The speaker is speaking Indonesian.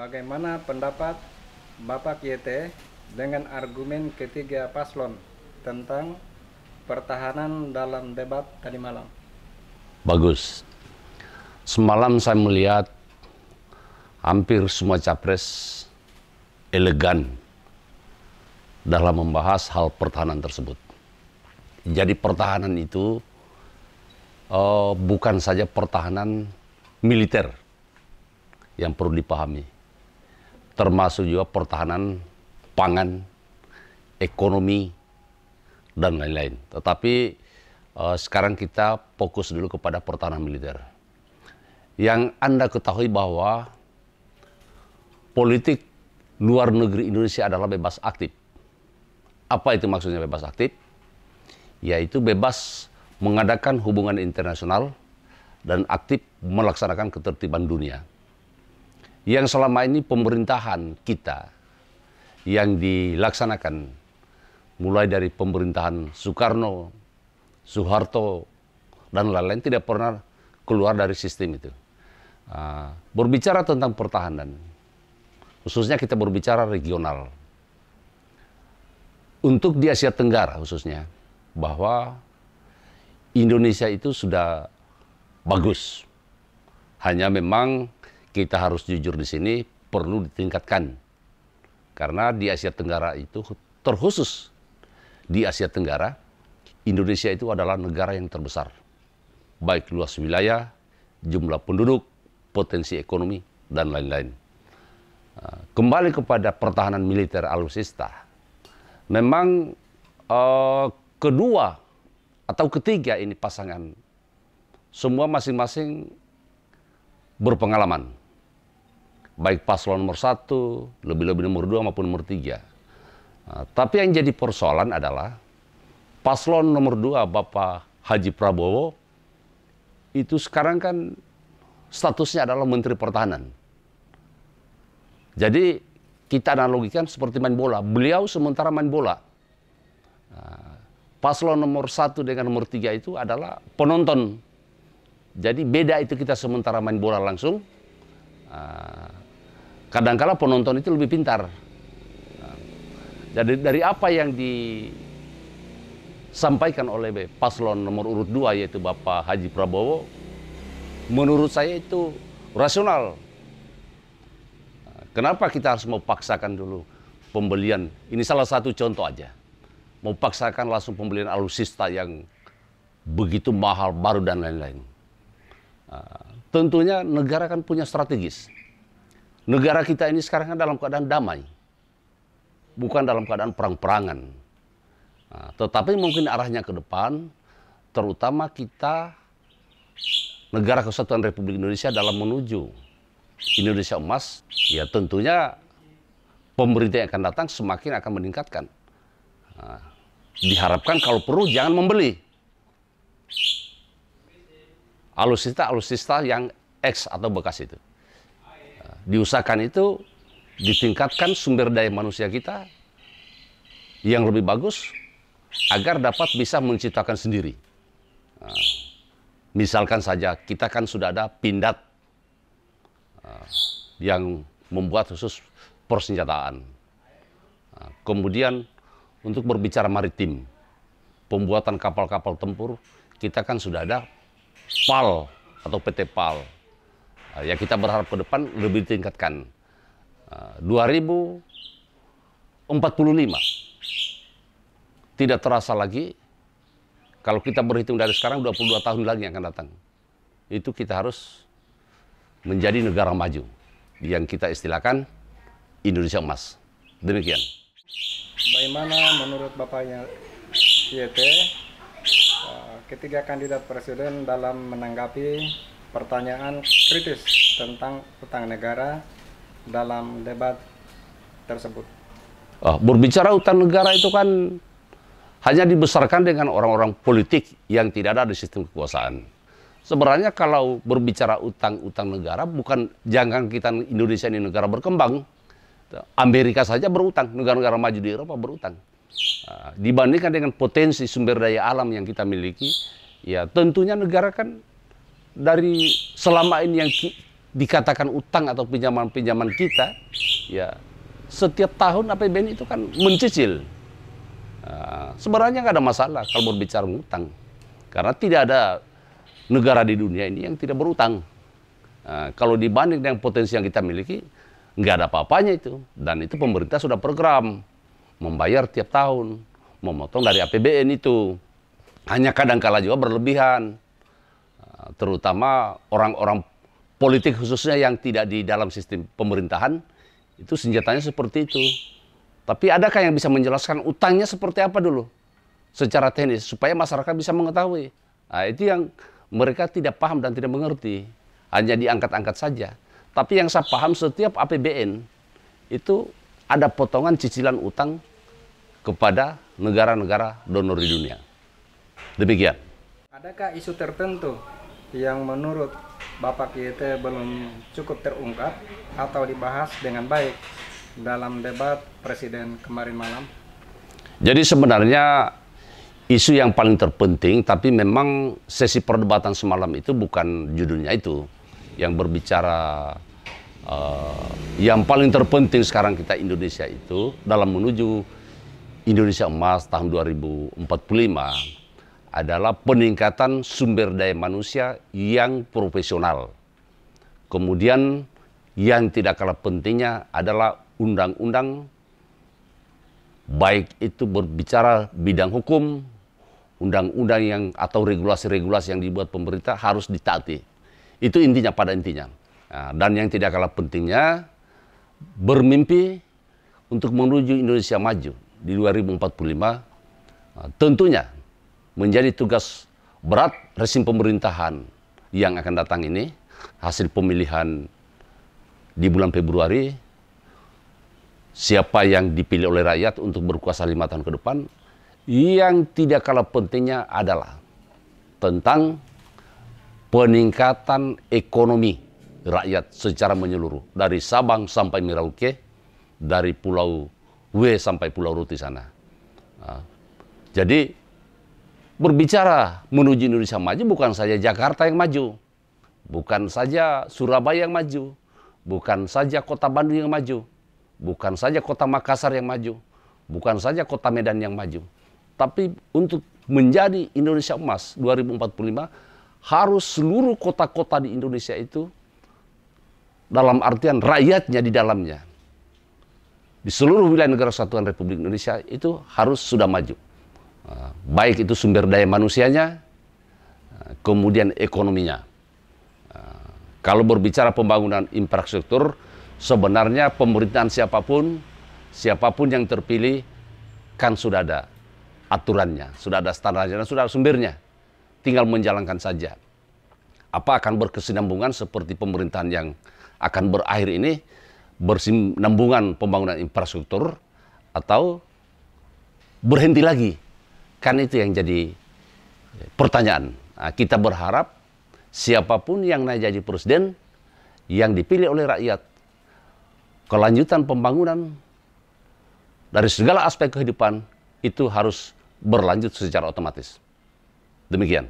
Bagaimana pendapat Bapak YT dengan argumen ketiga paslon tentang pertahanan dalam debat tadi malam? Bagus. Semalam saya melihat hampir semua capres elegan dalam membahas hal pertahanan tersebut. Jadi pertahanan itu bukan saja pertahanan militer yang perlu dipahami, termasuk juga pertahanan pangan, ekonomi, dan lain-lain. Tetapi sekarang kita fokus dulu kepada pertahanan militer. Yang Anda ketahui bahwa politik luar negeri Indonesia adalah bebas aktif. Apa itu maksudnya bebas aktif? Yaitu bebas mengadakan hubungan internasional dan aktif melaksanakan ketertiban dunia. Yang selama ini pemerintahan kita yang dilaksanakan mulai dari pemerintahan Soekarno, Soeharto, dan lain-lain tidak pernah keluar dari sistem itu. Berbicara tentang pertahanan, khususnya kita berbicara regional. Untuk di Asia Tenggara khususnya, bahwa Indonesia itu sudah bagus. Hanya memang kita harus jujur di sini perlu ditingkatkan. Karena di Asia Tenggara itu terkhusus di Asia Tenggara, Indonesia itu adalah negara yang terbesar. Baik luas wilayah, jumlah penduduk, potensi ekonomi, dan lain-lain. Kembali kepada pertahanan militer alutsista. Memang kedua atau ketiga ini pasangan, semua masing-masing berpengalaman. Baik paslon nomor 1, lebih-lebih nomor 2 maupun nomor 3. Tapi yang jadi persoalan adalah paslon nomor 2 Bapak Haji Prabowo itu sekarang kan statusnya adalah Menteri Pertahanan. Jadi kita analogikan seperti main bola. Beliau sementara main bola. Paslon nomor 1 dengan nomor 3 itu adalah penonton. Jadi beda itu kita sementara main bola langsung. Kadangkala penonton itu lebih pintar. Jadi dari apa yang disampaikan oleh paslon nomor urut 2 yaitu Bapak Haji Prabowo, menurut saya itu rasional. Kenapa kita harus mau paksakan dulu pembelian? Ini salah satu contoh aja. Mau paksakan langsung pembelian alutsista yang begitu mahal, baru dan lain-lain. Tentunya negara kan punya strategis. Negara kita ini sekarang kan dalam keadaan damai. Bukan dalam keadaan perang-perangan. Tetapi mungkin arahnya ke depan, terutama kita, Negara Kesatuan Republik Indonesia dalam menuju Indonesia emas, ya tentunya pemerintah yang akan datang semakin akan meningkatkan. Diharapkan kalau perlu jangan membeli alutsista yang X atau bekas itu. Diusahakan itu ditingkatkan sumber daya manusia kita yang lebih bagus agar dapat bisa menciptakan sendiri. Misalkan saja kita kan sudah ada Pindad yang membuat khusus persenjataan. Kemudian untuk berbicara maritim, pembuatan kapal-kapal tempur, kita kan sudah ada PAL atau PT PAL. Ya kita berharap ke depan lebih ditingkatkan. 2045 tidak terasa lagi, kalau kita berhitung dari sekarang 22 tahun lagi yang akan datang. Itu kita harus menjadi negara maju yang kita istilahkan Indonesia emas. Demikian. Bagaimana menurut Bapaknya YT ketiga kandidat presiden dalam menanggapi pertanyaan kritis tentang utang negara dalam debat tersebut? Berbicara utang negara itu kan hanya dibesarkan dengan orang-orang politik yang tidak ada di sistem kekuasaan. Sebenarnya kalau berbicara utang negara, jangan kita Indonesia ini negara berkembang. Amerika saja berutang, negara-negara maju di Eropa berutang. Dibandingkan dengan potensi sumber daya alam yang kita miliki, ya tentunya negara kan dari selama ini yang dikatakan utang atau pinjaman-pinjaman kita, ya setiap tahun APBN itu kan mencicil. Sebenarnya nggak ada masalah kalau berbicara utang, karena tidak ada negara di dunia ini yang tidak berutang. Kalau dibanding dengan potensi yang kita miliki, nggak ada apa-apanya itu. Dan itu pemerintah sudah program membayar tiap tahun, memotong dari APBN itu. Hanya kadang-kala juga berlebihan, terutama orang-orang politik khususnya yang tidak di dalam sistem pemerintahan, itu senjatanya seperti itu. Tapi adakah yang bisa menjelaskan utangnya seperti apa dulu secara teknis supaya masyarakat bisa mengetahui? Itu yang mereka tidak paham dan tidak mengerti, hanya diangkat-angkat saja. Tapi yang saya paham, setiap APBN itu ada potongan cicilan utang kepada negara-negara donor di dunia. Demikian. Adakah isu tertentu yang menurut Bapak Kiete belum cukup terungkap atau dibahas dengan baik dalam debat Presiden kemarin malam? Jadi sebenarnya isu yang paling terpenting, tapi memang sesi perdebatan semalam itu bukan judulnya itu. Yang berbicara yang paling terpenting sekarang kita Indonesia itu dalam menuju Indonesia Emas tahun 2045 adalah peningkatan sumber daya manusia yang profesional. Kemudian yang tidak kalah pentingnya adalah undang-undang, baik itu berbicara bidang hukum, undang-undang yang atau regulasi-regulasi yang dibuat pemerintah harus ditaati. Itu intinya pada intinya. Dan yang tidak kalah pentingnya, bermimpi untuk menuju Indonesia maju di 2045, tentunya menjadi tugas berat rezim pemerintahan yang akan datang ini, hasil pemilihan di bulan Februari, siapa yang dipilih oleh rakyat untuk berkuasa 5 tahun ke depan, yang tidak kalah pentingnya adalah tentang peningkatan ekonomi rakyat secara menyeluruh, dari Sabang sampai Merauke, dari Pulau W sampai Pulau Ruti sana. Jadi berbicara menuju Indonesia maju bukan saja Jakarta yang maju, bukan saja Surabaya yang maju, bukan saja kota Bandung yang maju, bukan saja kota Makassar yang maju, bukan saja kota Medan yang maju. Tapi untuk menjadi Indonesia Emas 2045 harus seluruh kota-kota di Indonesia itu, dalam artian rakyatnya di dalamnya, di seluruh wilayah Negara Kesatuan Republik Indonesia itu harus sudah maju. Baik itu sumber daya manusianya, kemudian ekonominya. Kalau berbicara pembangunan infrastruktur, sebenarnya pemerintahan siapapun yang terpilih kan sudah ada aturannya, sudah ada standarnya, dan sudah ada sumbernya. Tinggal menjalankan saja. Apa akan berkesinambungan seperti pemerintahan yang akan berakhir ini, bersinambungan pembangunan infrastruktur, atau berhenti lagi? Kan itu yang jadi pertanyaan. Kita berharap siapapun yang naik jadi presiden, yang dipilih oleh rakyat, kelanjutan pembangunan dari segala aspek kehidupan itu harus berlanjut secara otomatis. Demikian.